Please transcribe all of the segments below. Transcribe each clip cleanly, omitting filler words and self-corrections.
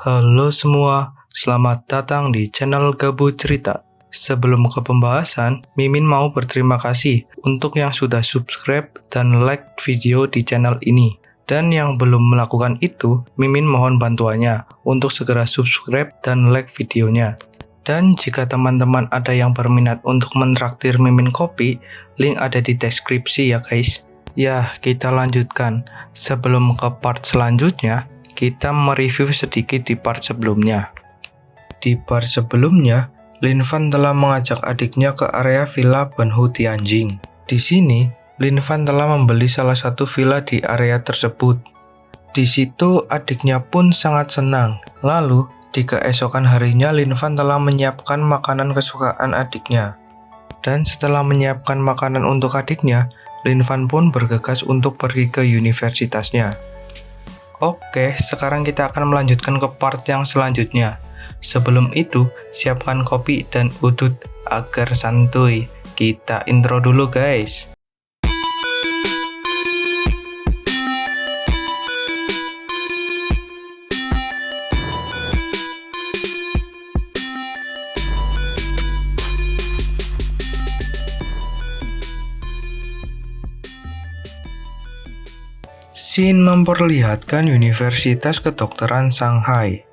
Halo semua, selamat datang di channel Gabut Cerita. Sebelum ke pembahasan, Mimin mau berterima kasih untuk yang sudah subscribe dan like video di channel ini. Dan yang belum melakukan itu, Mimin mohon bantuannya untuk segera subscribe dan like videonya. Dan jika teman-teman ada yang berminat untuk mentraktir Mimin kopi, link ada di deskripsi ya guys. Ya, kita lanjutkan. Sebelum ke part selanjutnya, kita mereview sedikit di part sebelumnya. Di part sebelumnya, Lin Fan telah mengajak adiknya ke area villa Banhu Tianjing. Di sini, Lin Fan telah membeli salah satu villa di area tersebut. Di situ, adiknya pun sangat senang. Lalu, di keesokan harinya, Lin Fan telah menyiapkan makanan kesukaan adiknya. Dan setelah menyiapkan makanan untuk adiknya, Lin Fan pun bergegas untuk pergi ke universitasnya. Oke, sekarang kita akan melanjutkan ke part yang selanjutnya. Sebelum itu, siapkan kopi dan udut agar santuy. Kita intro dulu guys. Scene memperlihatkan Universitas Kedokteran Shanghai.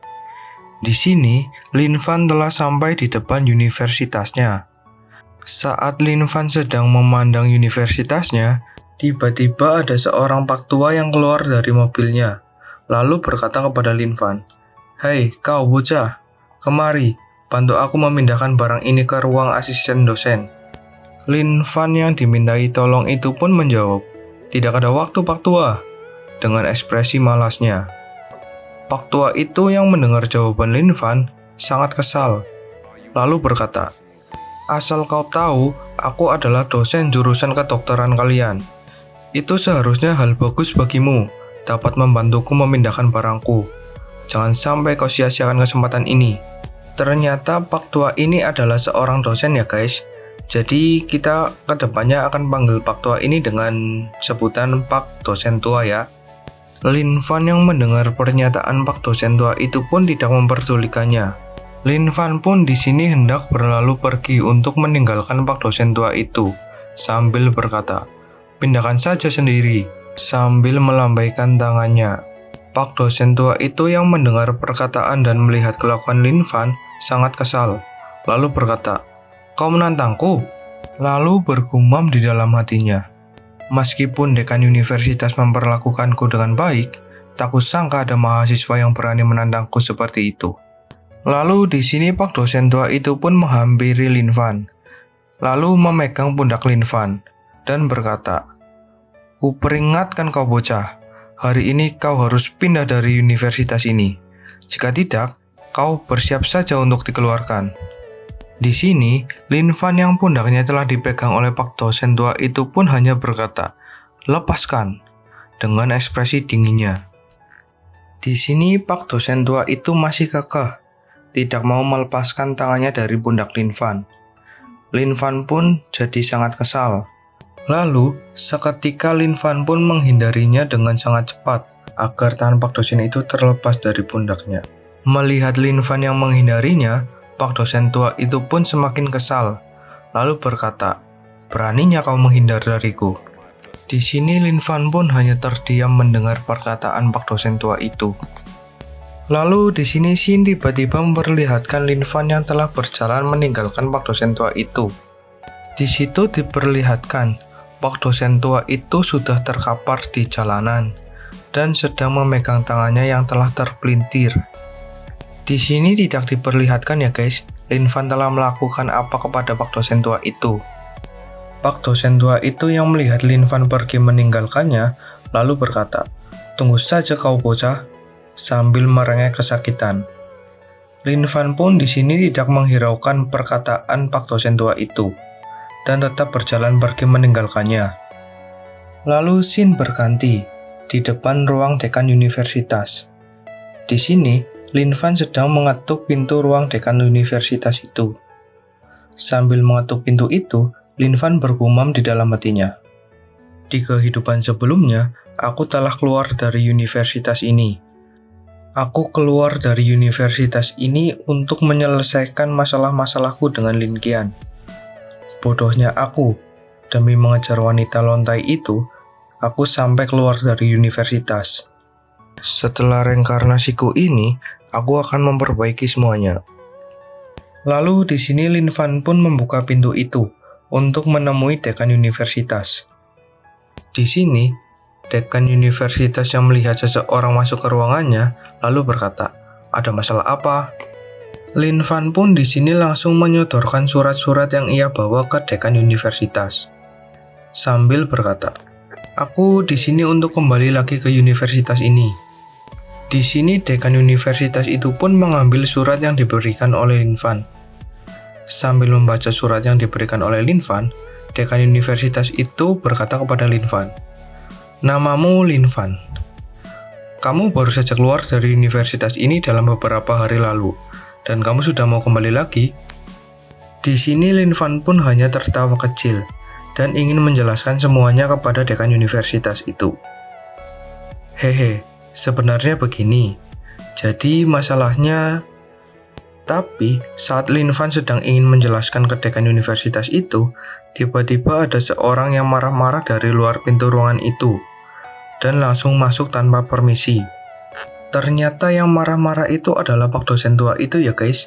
Di sini, Lin Fan telah sampai di depan universitasnya. Saat Lin Fan sedang memandang universitasnya, tiba-tiba ada seorang pak tua yang keluar dari mobilnya, lalu berkata kepada Lin Fan, "Hei, kau bocah, kemari, bantu aku memindahkan barang ini ke ruang asisten dosen." Lin Fan yang dimintai tolong itu pun menjawab, "Tidak ada waktu, pak tua," dengan ekspresi malasnya. Pak tua itu yang mendengar jawaban Lin Fan sangat kesal, lalu berkata, "Asal kau tahu, aku adalah dosen jurusan kedokteran kalian. Itu seharusnya hal bagus bagimu, dapat membantuku memindahkan barangku. Jangan sampai kau sia-siakan kesempatan ini." Ternyata Pak tua ini adalah seorang dosen ya guys. Jadi kita kedepannya akan panggil Pak tua ini dengan sebutan Pak dosen tua ya. Lin Fan yang mendengar pernyataan Pak dosen tua itu pun tidak memperdulikannya. Lin Fan pun di sini hendak berlalu pergi untuk meninggalkan Pak dosen tua itu, sambil berkata, "Pindahkan saja sendiri," sambil melambaikan tangannya. Pak dosen tua itu yang mendengar perkataan dan melihat kelakuan Lin Fan sangat kesal, lalu berkata, "Kau menantangku?" Lalu bergumam di dalam hatinya, "Meskipun dekan universitas memperlakukanku dengan baik, tak kusangka ada mahasiswa yang berani menantangku seperti itu." Lalu di sini Pak dosen tua itu pun menghampiri Lin Fan, lalu memegang pundak Lin Fan dan berkata, "Kuperingatkan kau bocah, hari ini kau harus pindah dari universitas ini. Jika tidak, kau bersiap saja untuk dikeluarkan." Di sini, Lin Fan yang pundaknya telah dipegang oleh Pak dosen tua itu pun hanya berkata, "Lepaskan," dengan ekspresi dinginnya. Di sini Pak dosen tua itu masih kekeh, tidak mau melepaskan tangannya dari pundak Lin Fan. Lin Fan pun jadi sangat kesal. Lalu, seketika Lin Fan pun menghindarinya dengan sangat cepat, agar tangan Pak dosen itu terlepas dari pundaknya. Melihat Lin Fan yang menghindarinya, Pak dosen tua itu pun semakin kesal, lalu berkata, "Beraninya kau menghindar dariku." Di sini Lin Fan pun hanya terdiam mendengar perkataan Pak dosen tua itu. Lalu di sini Shin tiba-tiba memperlihatkan Lin Fan yang telah berjalan meninggalkan Pak dosen tua itu. Di situ diperlihatkan Pak dosen tua itu sudah terkapar di jalanan dan sedang memegang tangannya yang telah terpelintir. Di sini tidak diperlihatkan ya guys, Lin Fan telah melakukan apa kepada Pak dosen tua itu. Pak dosen tua itu yang melihat Lin Fan pergi meninggalkannya, lalu berkata, "Tunggu saja kau bocah," sambil merengek kesakitan. Lin Fan pun di sini tidak menghiraukan perkataan Pak dosen tua itu, dan tetap berjalan pergi meninggalkannya. Lalu scene berganti di depan ruang dekan universitas. Di sini, Lin Fan sedang mengetuk pintu ruang dekan universitas itu. Sambil mengetuk pintu itu, Lin Fan bergumam di dalam hatinya, "Di kehidupan sebelumnya, aku telah keluar dari universitas ini. Aku keluar dari universitas ini untuk menyelesaikan masalah-masalahku dengan Lin Qian. Bodohnya aku, demi mengejar wanita lontai itu, aku sampai keluar dari universitas. Setelah reinkarnasiku ini, aku akan memperbaiki semuanya. Lalu di sini Lin Fan pun membuka pintu itu untuk menemui dekan universitas. Di sini, dekan universitas yang melihat seseorang masuk ke ruangannya, lalu berkata, "Ada masalah apa?" Lin Fan pun di sini langsung menyodorkan surat-surat yang ia bawa ke dekan universitas. Sambil berkata, "Aku di sini untuk kembali lagi ke universitas ini." Di sini dekan universitas itu pun mengambil surat yang diberikan oleh Lin Fan. Sambil membaca surat yang diberikan oleh Lin Fan, dekan universitas itu berkata kepada Lin Fan, "Namamu Lin Fan. Kamu baru saja keluar dari universitas ini dalam beberapa hari lalu, dan kamu sudah mau kembali lagi?" Di sini Lin Fan pun hanya tertawa kecil dan ingin menjelaskan semuanya kepada dekan universitas itu. "Hehe, sebenarnya begini. Jadi masalahnya..." Tapi saat Lin Fan sedang ingin menjelaskan ke dekan universitas itu, tiba-tiba ada seorang yang marah-marah dari luar pintu ruangan itu dan langsung masuk tanpa permisi. Ternyata yang marah-marah itu adalah Pak dosen tua itu ya guys,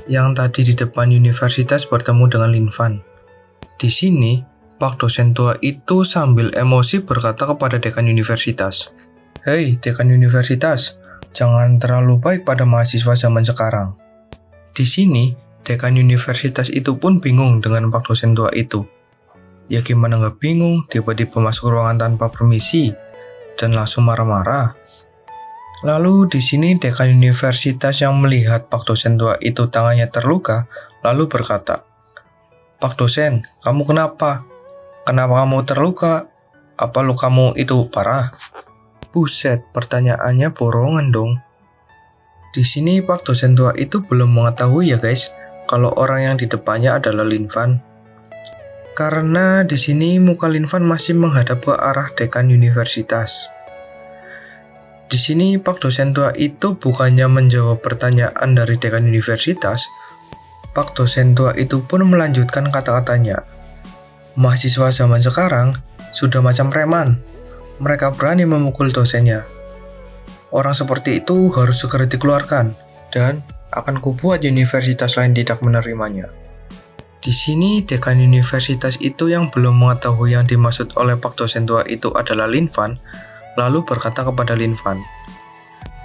yang tadi di depan universitas bertemu dengan Lin Fan. Di sini, Pak dosen tua itu sambil emosi berkata kepada dekan universitas, "Hei dekan universitas, jangan terlalu baik pada mahasiswa zaman sekarang." Di sini, dekan universitas itu pun bingung dengan Pak dosen tua itu. Ya gimana nggak bingung, tiba-tiba masuk ruangan tanpa permisi dan langsung marah-marah. Lalu di sini dekan universitas yang melihat Pak dosen tua itu tangannya terluka, lalu berkata, "Pak dosen, kamu kenapa? Kenapa kamu terluka? Apa lukamu itu parah?" Buset, pertanyaannya borongan dong. Di sini Pak dosen tua itu belum mengetahui ya guys, kalau orang yang di depannya adalah Lin Fan. Karena di sini muka Lin Fan masih menghadap ke arah dekan universitas. Di sini Pak dosen tua itu bukannya menjawab pertanyaan dari dekan universitas, Pak dosen tua itu pun melanjutkan kata-katanya. "Mahasiswa zaman sekarang sudah macam preman. Mereka berani memukul dosennya. Orang seperti itu harus segera dikeluarkan, dan akan kubuat universitas lain tidak menerimanya." Di sini dekan universitas itu yang belum mengetahui yang dimaksud oleh Pak dosen tua itu adalah Lin Fan, lalu berkata kepada Lin Fan,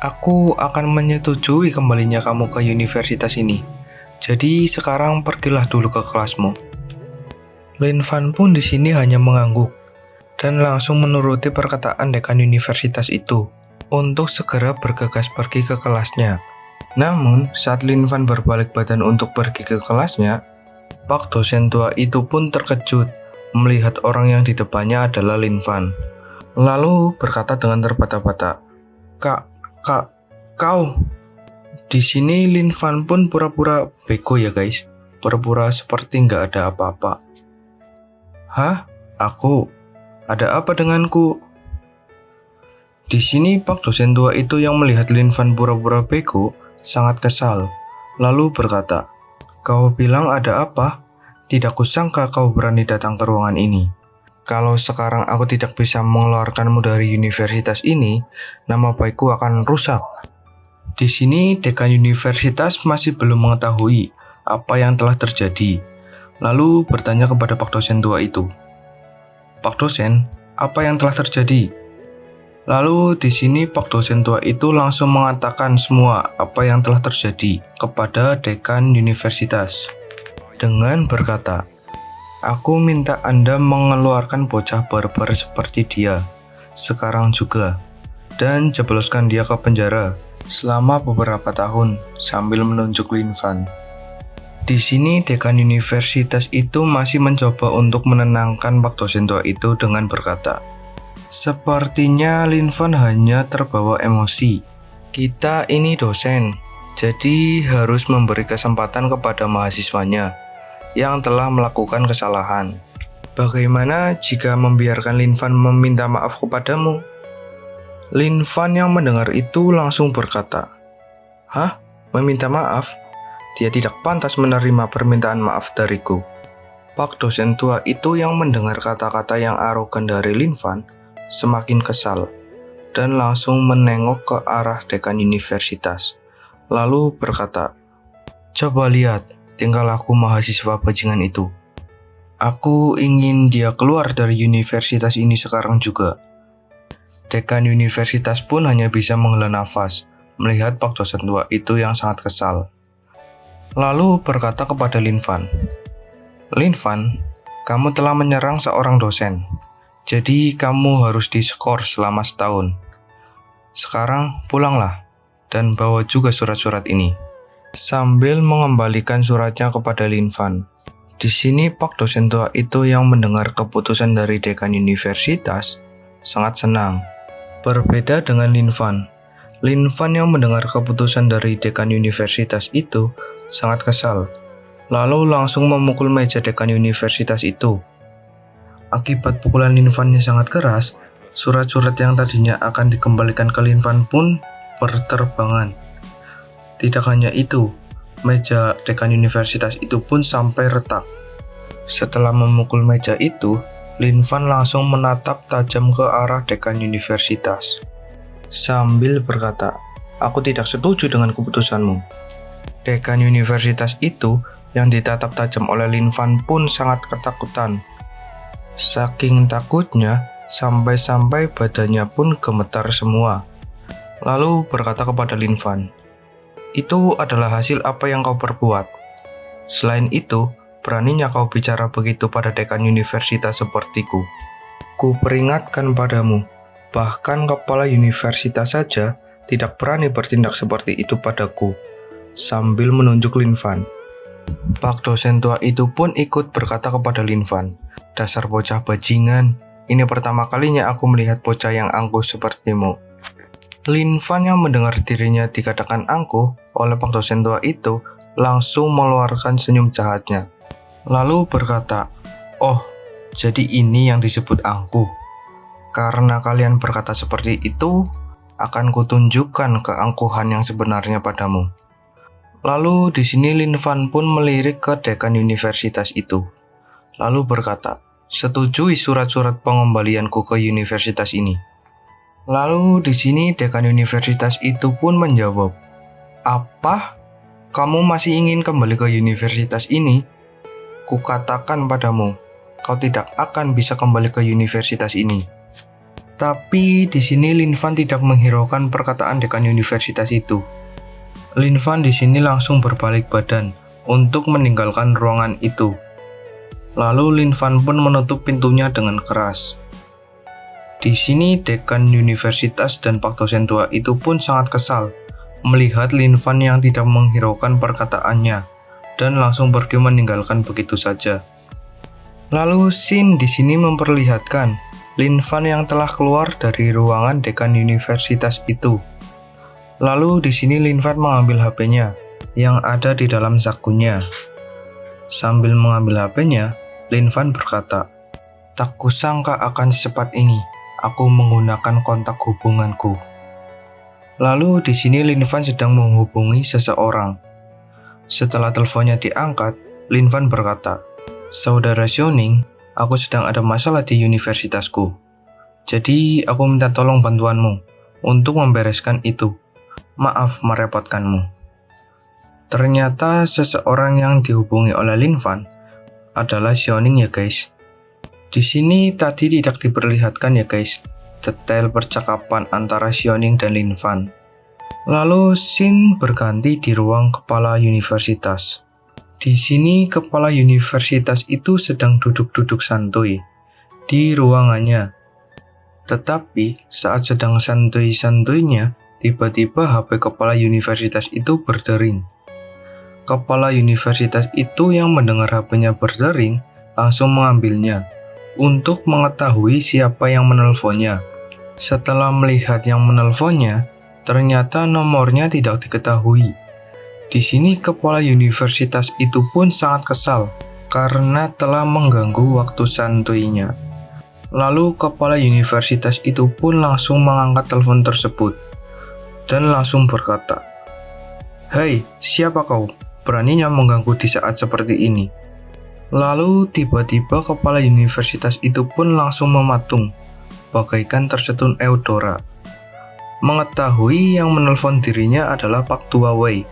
"Aku akan menyetujui kembalinya kamu ke universitas ini. Jadi sekarang pergilah dulu ke kelasmu." Lin Fan pun di sini hanya mengangguk dan langsung menuruti perkataan dekan universitas itu untuk segera bergegas pergi ke kelasnya. Namun, saat Lin Fan berbalik badan untuk pergi ke kelasnya, Pak dosen tua itu pun terkejut melihat orang yang di depannya adalah Lin Fan. Lalu berkata dengan terbata-bata, Kak, kau?" Di sini Lin Fan pun pura-pura bego ya guys, pura-pura seperti nggak ada apa-apa. "Hah? Aku? Ada apa denganku?" Di sini Pak dosen tua itu yang melihat Lin Fan pura-pura bego sangat kesal, lalu berkata, "Kau bilang ada apa? Tidak kusangka kau berani datang ke ruangan ini. Kalau sekarang aku tidak bisa mengeluarkanmu dari universitas ini, nama baikku akan rusak." Di sini dekan universitas masih belum mengetahui apa yang telah terjadi, lalu bertanya kepada Pak dosen tua itu, "Pak dosen, apa yang telah terjadi?" Lalu di sini Pak dosen tua itu langsung mengatakan semua apa yang telah terjadi kepada dekan universitas dengan berkata, "Aku minta Anda mengeluarkan bocah barbar seperti dia sekarang juga dan jebloskan dia ke penjara selama beberapa tahun," sambil menunjuk Lin Fan. Di sini dekan universitas itu masih mencoba untuk menenangkan Pak dosen tua itu dengan berkata, "Sepertinya Lin Fan hanya terbawa emosi. Kita ini dosen, jadi harus memberi kesempatan kepada mahasiswanya yang telah melakukan kesalahan. Bagaimana jika membiarkan Lin Fan meminta maaf kepadamu?" Lin Fan yang mendengar itu langsung berkata, Hah? Meminta maaf? Dia tidak pantas menerima permintaan maaf dariku. Pak dosen tua itu yang mendengar kata-kata yang arogan dari Lin Fan semakin kesal dan langsung menengok ke arah dekan universitas. Lalu berkata, "Coba lihat tingkah laku mahasiswa bajingan itu. Aku ingin dia keluar dari universitas ini sekarang juga." Dekan universitas pun hanya bisa menghela nafas melihat Pak dosen tua itu yang sangat kesal. Lalu berkata kepada Lin Fan, "Lin Fan, kamu telah menyerang seorang dosen. Jadi kamu harus diskor selama setahun. Sekarang pulanglah dan bawa juga surat-surat ini." Sambil mengembalikan suratnya kepada Lin Fan. Di sini Pak dosen tua itu yang mendengar keputusan dari dekan universitas sangat senang. Berbeda dengan Lin Fan yang mendengar keputusan dari dekan universitas itu sangat kesal, lalu langsung memukul meja dekan universitas itu. Akibat pukulan Lin Fan yang sangat keras, surat-surat yang tadinya akan dikembalikan ke Lin Fan pun berterbangan. Tidak hanya itu, meja dekan universitas itu pun sampai retak. Setelah memukul meja itu, Lin Fan langsung menatap tajam ke arah dekan universitas sambil berkata, "Aku tidak setuju dengan keputusanmu." Dekan universitas itu yang ditatap tajam oleh Lin Fan pun sangat ketakutan. Saking takutnya, sampai-sampai badannya pun gemetar semua. Lalu berkata kepada Lin Fan, "Itu adalah hasil apa yang kau perbuat. Selain itu, beraninya kau bicara begitu pada dekan universitas sepertiku. Ku peringatkan padamu, bahkan kepala universitas saja tidak berani bertindak seperti itu padaku." Sambil menunjuk Lin Fan. Pak dosen tua itu pun ikut berkata kepada Lin Fan, "Dasar bocah bajingan, ini pertama kalinya aku melihat bocah yang angkuh sepertimu." Lin Fan yang mendengar dirinya dikatakan angkuh oleh Pak dosen tua itu langsung mengeluarkan senyum jahatnya. Lalu berkata, "Oh, jadi ini yang disebut angkuh. Karena kalian berkata seperti itu, akan kutunjukkan keangkuhan yang sebenarnya padamu." Lalu di sini Lin Fan pun melirik ke dekan universitas itu. Lalu berkata, "Setujui surat-surat pengembalianku ke universitas ini." Lalu di sini dekan universitas itu pun menjawab, "Apa? Kamu masih ingin kembali ke universitas ini? Kukatakan padamu, kau tidak akan bisa kembali ke universitas ini." Tapi di sini Lin Fan tidak menghiraukan perkataan dekan universitas itu. Lin Fan di sini langsung berbalik badan untuk meninggalkan ruangan itu. Lalu Lin Fan pun menutup pintunya dengan keras. Di sini dekan universitas dan Pak dosen tua itu pun sangat kesal melihat Lin Fan yang tidak menghiraukan perkataannya dan langsung pergi meninggalkan begitu saja. Lalu scene di sini memperlihatkan Lin Fan yang telah keluar dari ruangan dekan universitas itu. Lalu di sini Lin Fan mengambil HP-nya yang ada di dalam sakunya. Sambil mengambil HP-nya, Lin Fan berkata, "Tak kusangka akan secepat ini aku menggunakan kontak hubunganku." Lalu di sini Lin Fan sedang menghubungi seseorang. Setelah teleponnya diangkat, Lin Fan berkata, "Saudara Xiaoning, aku sedang ada masalah di universitasku. Jadi aku minta tolong bantuanmu untuk membereskan itu. Maaf merepotkanmu." Ternyata seseorang yang dihubungi oleh Lin Fan adalah Xiaoning ya guys. Di sini tadi tidak diperlihatkan ya guys detail percakapan antara Xiaoning dan Lin Fan. Lalu scene berganti di ruang kepala universitas. Di sini kepala universitas itu sedang duduk-duduk santuy di ruangannya. Tetapi saat sedang santuy-santuynya, tiba-tiba HP kepala universitas itu berdering. Kepala universitas itu yang mendengar HP-nya berdering langsung mengambilnya untuk mengetahui siapa yang menelponnya. Setelah melihat yang menelponnya, ternyata nomornya tidak diketahui. Di sini kepala universitas itu pun sangat kesal karena telah mengganggu waktu santuynya. Lalu kepala universitas itu pun langsung mengangkat telepon tersebut dan langsung berkata, "Hei, siapa kau? Beraninya mengganggu di saat seperti ini?" Lalu tiba-tiba kepala universitas itu pun langsung mematung, bagaikan tersetun Eudora. Mengetahui yang menelpon dirinya adalah Pak Tua Wei.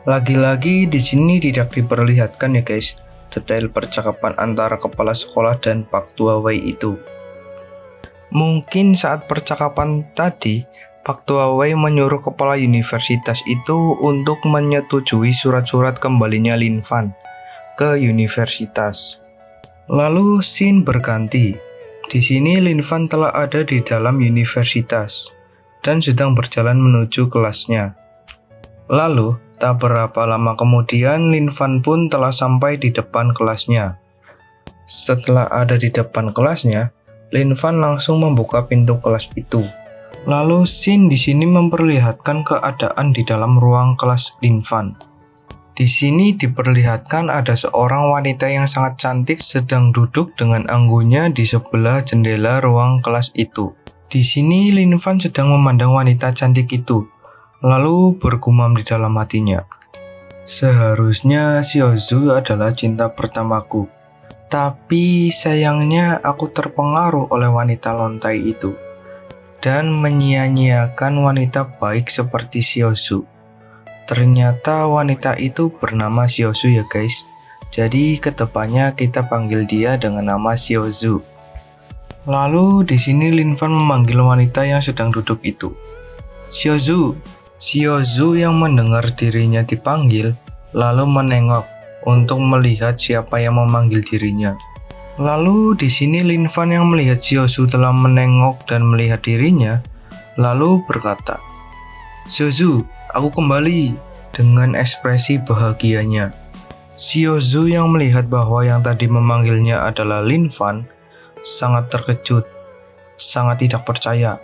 Lagi-lagi di sini tidak diperlihatkan ya guys, detail percakapan antara kepala sekolah dan Pak Tua Wei itu. Mungkin saat percakapan tadi, Pak Tua Wei menyuruh kepala universitas itu untuk menyetujui surat-surat kembalinya Lin Fan ke universitas. Lalu scene berganti. Di sini Lin Fan telah ada di dalam universitas dan sedang berjalan menuju kelasnya. Lalu, tak berapa lama kemudian Lin Fan pun telah sampai di depan kelasnya. Setelah ada di depan kelasnya, Lin Fan langsung membuka pintu kelas itu. Lalu scene di sini memperlihatkan keadaan di dalam ruang kelas Lin Fan. Di sini diperlihatkan ada seorang wanita yang sangat cantik sedang duduk dengan anggunya di sebelah jendela ruang kelas itu. Di sini Lin Fan sedang memandang wanita cantik itu, lalu bergumam di dalam hatinya. "Seharusnya Xiaozu adalah cinta pertamaku, tapi sayangnya aku terpengaruh oleh wanita lontai itu dan menyia-nyiakan wanita baik seperti Xiaozu." Ternyata wanita itu bernama Xiaozu ya guys. Jadi kedepannya kita panggil dia dengan nama Xiaozu. Lalu di sini Lin Fan memanggil wanita yang sedang duduk itu. "Xiaozu." Xiaozu yang mendengar dirinya dipanggil lalu menengok untuk melihat siapa yang memanggil dirinya. Lalu di sini Lin Fan yang melihat Xiaozu telah menengok dan melihat dirinya, lalu berkata, "Xiaozu, aku kembali," dengan ekspresi bahagianya. Xiaozu yang melihat bahwa yang tadi memanggilnya adalah Lin Fan sangat terkejut, sangat tidak percaya.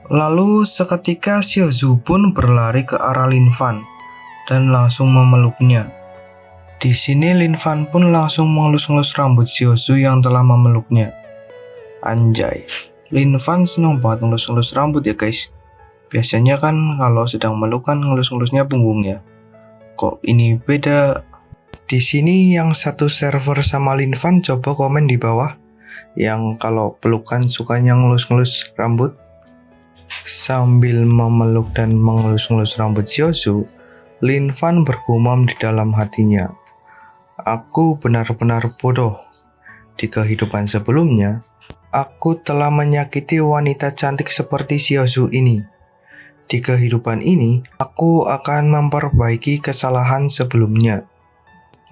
Lalu seketika Xiaozu pun berlari ke arah Lin Fan dan langsung memeluknya. Di sini Lin Fan pun langsung mengelus-ngelus rambut Xiaozu yang telah memeluknya. Anjay, Lin Fan senang banget ngelus-ngelus rambut ya guys. Biasanya kan kalau sedang meluk kan ngelus-ngelusnya punggungnya. Kok ini beda? Di sini yang satu server sama Lin Fan coba komen di bawah. Yang kalau pelukan sukanya ngelus-ngelus rambut. Sambil memeluk dan mengelus-ngelus rambut Xiaozu, Lin Fan bergumam di dalam hatinya. "Aku benar-benar bodoh. Di kehidupan sebelumnya, aku telah menyakiti wanita cantik seperti Xiaozu ini. Di kehidupan ini, aku akan memperbaiki kesalahan sebelumnya."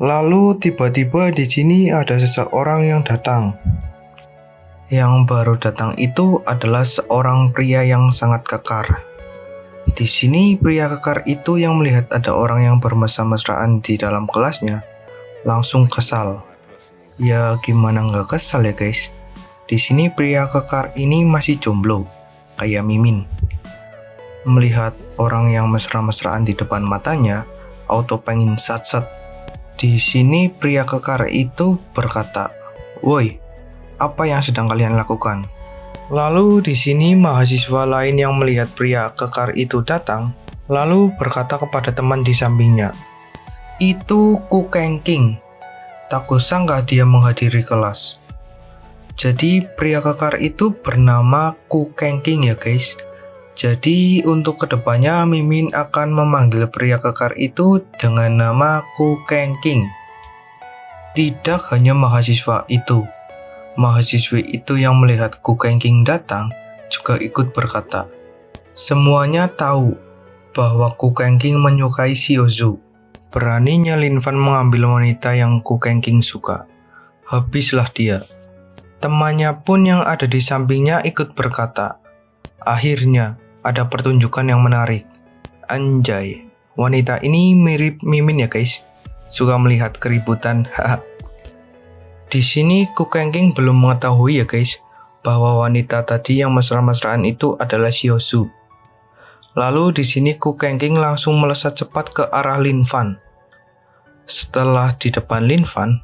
Lalu tiba-tiba di sini ada seseorang yang datang. Yang baru datang itu adalah seorang pria yang sangat kekar. Di sini pria kekar itu yang melihat ada orang yang bermesra-mesraan di dalam kelasnya, langsung kesal. Ya gimana nggak kesal ya guys? Di sini pria kekar ini masih jomblo, kayak Mimin. Melihat orang yang mesra-mesraan di depan matanya, auto pengen sat-sat. Di sini pria kekar itu berkata, "Woi, apa yang sedang kalian lakukan?" Lalu di sini mahasiswa lain yang melihat pria kekar itu datang, lalu berkata kepada teman di sampingnya, "Itu Ku Kengking. Tak kusangka dia menghadiri kelas." Jadi pria kekar itu bernama Ku Kengking ya guys. Jadi untuk kedepannya Mimin akan memanggil pria kekar itu dengan nama Ku Kengking. Tidak hanya mahasiswa itu, mahasiswi itu yang melihat Ku Kengking datang juga ikut berkata, "Semuanya tahu bahwa Ku Kengking menyukai Xiaozu." Beraninya Lin Fan mengambil wanita yang Ku Kengking suka. Habislah dia. Temannya pun yang ada di sampingnya ikut berkata, "Akhirnya ada pertunjukan yang menarik." Anjay, wanita ini mirip Mimin ya guys. Suka melihat keributan. Di sini Ku Kengking belum mengetahui ya guys bahwa wanita tadi yang mesra-mesraan itu adalah Xiaozu. Lalu di sini Ku Kengking langsung melesat cepat ke arah Lin Fan. Setelah di depan Lin Fan,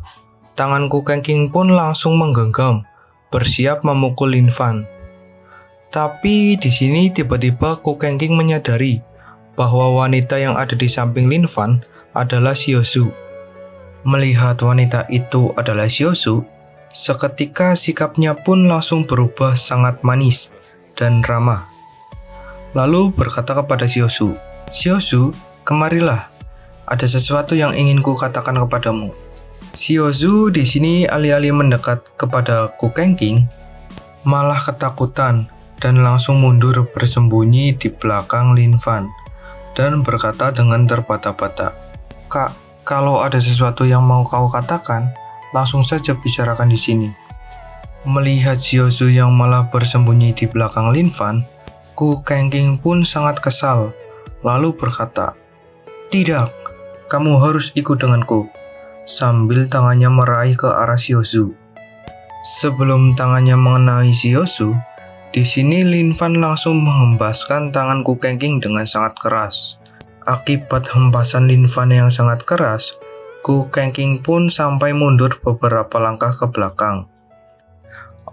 tangan Ku Kengking pun langsung menggenggam, bersiap memukul Lin Fan. Tapi di sini tiba-tiba Ku Kengking menyadari bahwa wanita yang ada di samping Lin Fan adalah Xiaozu. Melihat wanita itu adalah Xiaozu, seketika sikapnya pun langsung berubah sangat manis dan ramah. Lalu berkata kepada Xiaozu, "Xiaozu, kemarilah. Ada sesuatu yang ingin ku katakan kepadamu." Xiaozu di sini alih-alih mendekat kepada Ku Kengking, malah ketakutan dan langsung mundur bersembunyi di belakang Lin Fan dan berkata dengan terbata-bata, "Kak, kalau ada sesuatu yang mau kau katakan, langsung saja bicarakan di sini." Melihat Xiaozu yang malah bersembunyi di belakang Lin Fan, Ku Kengking pun sangat kesal, lalu berkata, "Tidak, kamu harus ikut denganku," sambil tangannya meraih ke arah Xiaozu. Sebelum tangannya mengenai Xiaozu, di sini Lin Fan langsung menghempaskan tangan Ku Kengking dengan sangat keras. Akibat hempasan Lin Fan yang sangat keras, Ku Kengking pun sampai mundur beberapa langkah ke belakang.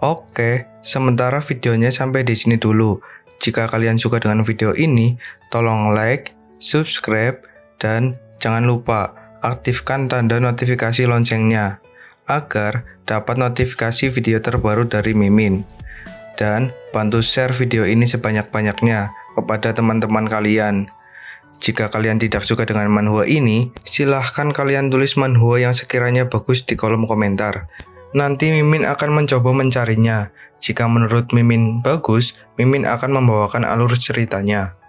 Oke, sementara videonya sampai di sini dulu. Jika kalian suka dengan video ini, tolong like, subscribe, dan jangan lupa aktifkan tanda notifikasi loncengnya agar dapat notifikasi video terbaru dari Mimin. Dan bantu share video ini sebanyak-banyaknya kepada teman-teman kalian. Jika kalian tidak suka dengan manhwa ini, silahkan kalian tulis manhwa yang sekiranya bagus di kolom komentar. Nanti Mimin akan mencoba mencarinya. Jika menurut Mimin bagus, Mimin akan membawakan alur ceritanya.